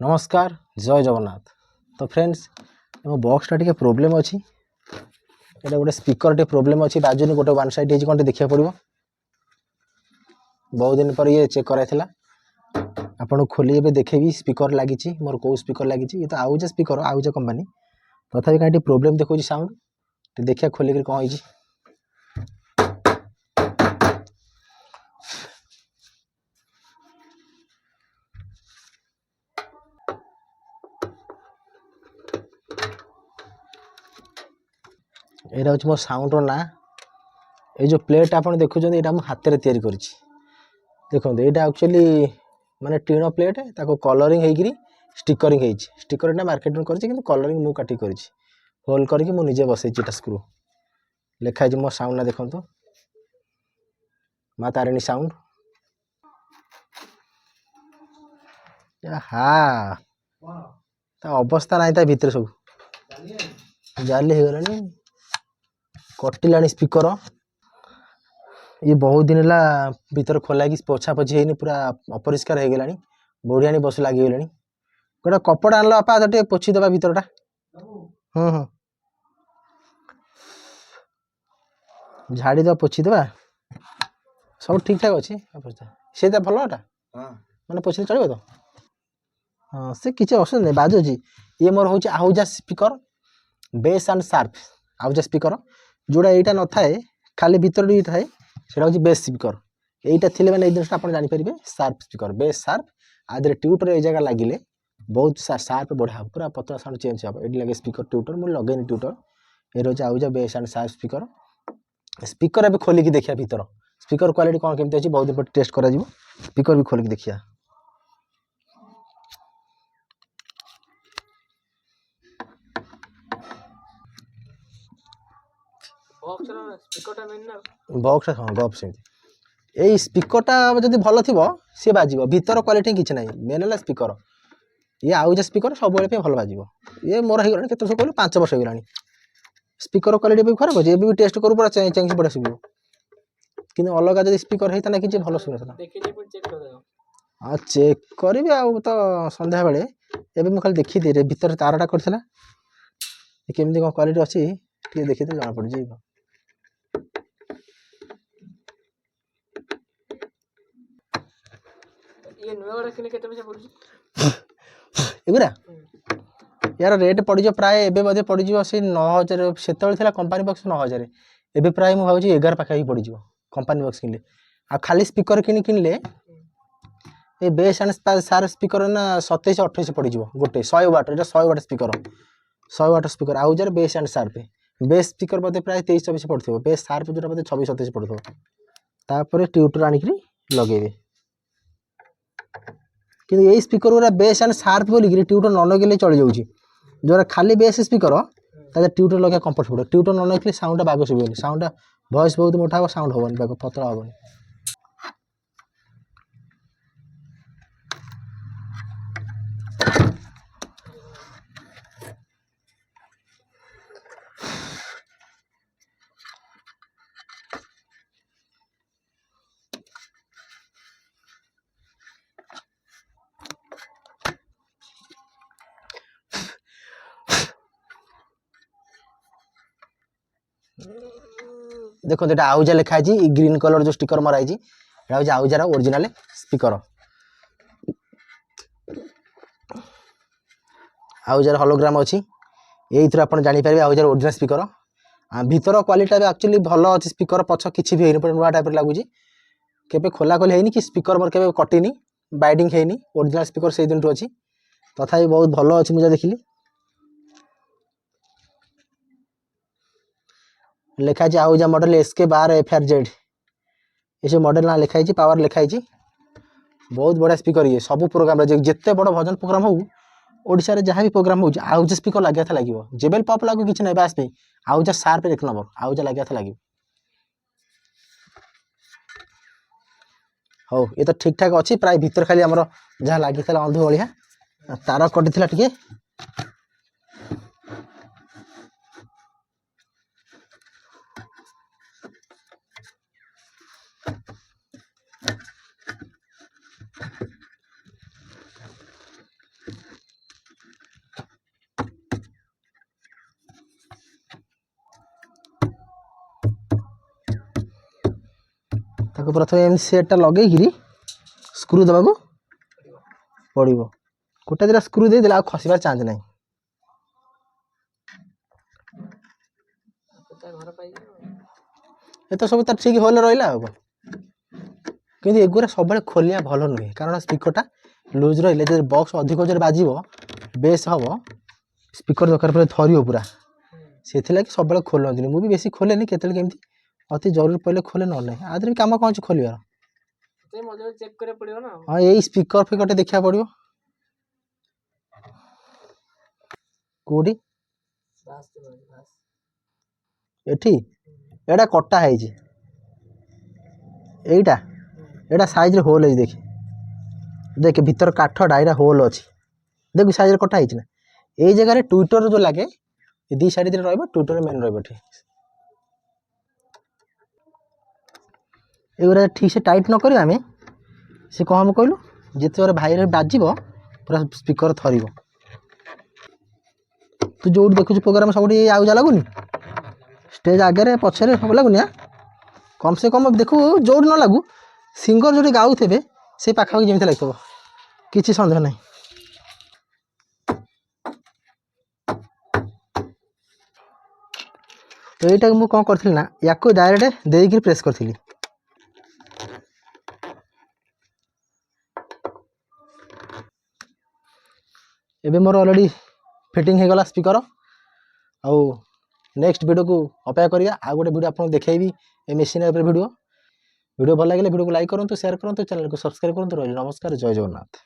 नमस्कार जय जगन्नाथ। तो फ्रेंड्स मो बॉक्सटा टी प्रोब्लेम अच्छी ये गोटे स्पीकर टे प्रोब्लेम अच्छी बाजुनी गोटे वन साइड कौन देखा पड़ो बहुत दिन पर ये चेक कराइला आपको खोली ए देखेबी स्पीकर लगी मोर कौ स्पीकर लगी ये तो आउजा स्पीकर आउजा कंपनी तथा कहीं प्रोब्लेम देखो साउंड देखिए खोलिक कौन है। यहाँ हूँ मो साउंड ना ये जो प्लेट आप देखुं यहाँ मुझे हाथ में तैयारी कर देखो यहाँ एक्चुअली माने टीण प्लेट ताको कलरिंग होगी स्टिकरिंग होती स्टिकर मार्केट में कर कलरिंग मुझे काटिक कर होल करके मुझे बसई स्क्रू लिखाई मो साउंड ना देखो माँ तारिणी साउंड हाँ अवस्था ना भितर सब जाली हो गला कटिला स्पीकर ये बहुत दिन है भीतर खोला पोछा पोछी है पूरा अपरिष्कार हो गला बढ़िया बस लगिगला गोटे कपड़ा आनल आपा टे पोछी दबा भीतरटा झाड़ी दबा पोछी दबा सब ठीक ठाक अच्छे सी भलटा मैंने पोछी चलो तो हाँ से किसी असुविधा नहीं बाजुची ये मोर हूँ Ahuja speaker base and sharp Ahuja speaker जोड़ा यहाँ न थाए खाली भीतर ये थाए से हूँ बेस स्पीकर यहीटा थी मैंने जिन आप जानीपर शार्प स्पीकर बेस शार्प आदि ट्यूटर ये जगह लगे बहुत शार्प बढ़िया पूरा पतला साउंड चेंज हे ये लगे स्पीकर ट्यूटर मुझे लगेनि ट्यूटर ये रोज आउजा bass and sharp speaker speaker भी खोलिकी देखिए भीतर स्पीकर क्वालिटी कौन केमती अच्छी बहुत दिन पर टेस्ट करा स्पीकर भी खोलिकी देखिए बॉक्स हाँ गप से यही स्पीकरटा जब भल थी सी बाज भीतर क्वालिटी किसी ना मेन है स्पीकर ये आउजा स्पीकर सब भल बाज ये मोर हो गला सब कहूँ 5 वर्ष होगा स्पीकर क्वालिटी भी खराब अच्छे भी टेस्ट करूँ पूरा चेंज बढ़िया शुभ कि अलग जब स्पीकर होता कि भल शुणा हाँ चेक करी तो सन्ध्या बेले एवं मुझे खाली देखी भीतर तारटा करता केमती कौन क्वालिटी अच्छी देखी जना पड़ एगुरा यार रेट पड़ प्राय एवं पड़ से 9000 से कंपानी बक्स 9000 एवं प्राय मुझे भावी 11 पाखापी पड़ कंपानी बक्स किनले आ खाली स्पीकर किनले ये बेस एंड सार स्पीकर ना 27-28 पड़ गोटे 100 watt 100 watt speaker 100 watt speaker आउजार bass and sharp bass speaker बोधे प्राय 23-24 पड़ो बेस सार्प जो बोधे 26-27 पड़ो तापर ट्यूटर आनिक लगे कि यही स्पीकर गुरा बेस एंड सार्प बोलिक ट्यूटर न लगे चल जाऊँगी जो खाली बेस स्पीकर ट्यूटर लगे कंफर्टेबल ट्यूटर न लगे साउंड बाग शुभन साउंड वॉइस बहुत मोटा हम साउंड हेनी बाग पतला हेनी देखो ये आउजा लिखाई ग्रीन कलर जो स्टिकर मराई आउजार ओरिजिनल स्पीकर आउजार हॉलोग्राम अच्छी यही थ्रू आप जापर आउजार ओरिजिनल स्पीकर भीतर क्वालिटी भी एक्चुअली भल अच्छी स्पीकर पछ किसी भी होनी नुआ टाइप लगुच के खोला खोली होनी कि स्पीकर मोर के कटिनी बाइडिंग होनी ओरिजिनल स्पीकर से दिन अच्छी तथा बहुत भल अच्छी मुझे देखिली लिखाई आउजा मॉडल SK12FRZ ये सब मॉडल ना लिखाई पावर लिखाई बहुत बढ़िया स्पीकर ये सब प्रोग्राम जिते बड़ भजन प्रोग्राम हो ओडिशा रे जहाँ भी प्रोग्राम हो आउजा स्पीकर लगे था लगे जेबेल पॉप लागू किसी ना बास आउजा शार्प 1 नंबर आउजा लगे था लगे हो ये तो ठीक ठाक अच्छी प्राय भीतर खाली आमर जहाँ लगी अंधु भाया तार कटि टे ताको प्रथम एम सेटटा लगे स्क्रू देवाक पड़ो गोटे दुटा स्क्रू देदेला आ खसबार चान्स ना ये तो सब तार ठीक होल रहा कि एगुरा सब खोलिया भल नुहे कारण स्पीकरटा लूज रही बक्स अधिक जोर बाज बेस हम स्पीकर दरकार पड़े थर पूरा से सब खोलती मुझे बेसी खोलेनि केमी अति जरूर पड़े खोले ना ना आदि कम कौन खोलियार हाँ यही स्पीकर फिकर देखा पड़ो कौटी एठी एटा कटा है एटा एटा साइज रे होल है देख देख भीतर काठ डायरा होल अच्छी देख साइज रे कटा है ना यही जगह ट्विटर जो लगे दी साइड रहा ट्विटर मेन रही एगुरा ठीक से टाइट नक आम से कौन हम कहलु जिते भाई बाज पूरा स्पीकर थर तू जो देखु प्रोग्राम सब आउजा लगुनि स्टेज आगे पछे सब लगुनि कम से कम देखु जो न लगू सिंगर जो गाऊे से पाखापाखि जमी लगे किसी सन्देह नहीं तो यहीटा मुझे कौन करी ना या डायरेक्ट देकर प्रेस करी एबे मोर ऑलरेडी फिटिंग हो गला स्पीकर आउ नेक्स्ट वीडियो को अपेक्षा करिया आ गोटे वीडियो आपको देखैबी ए मशीन वीडियो भल लगे वीडियो को लाइक करूँ शेयर करूँ चैनल को सब्सक्राइब करूँ। नमस्कार, जय जगन्नाथ।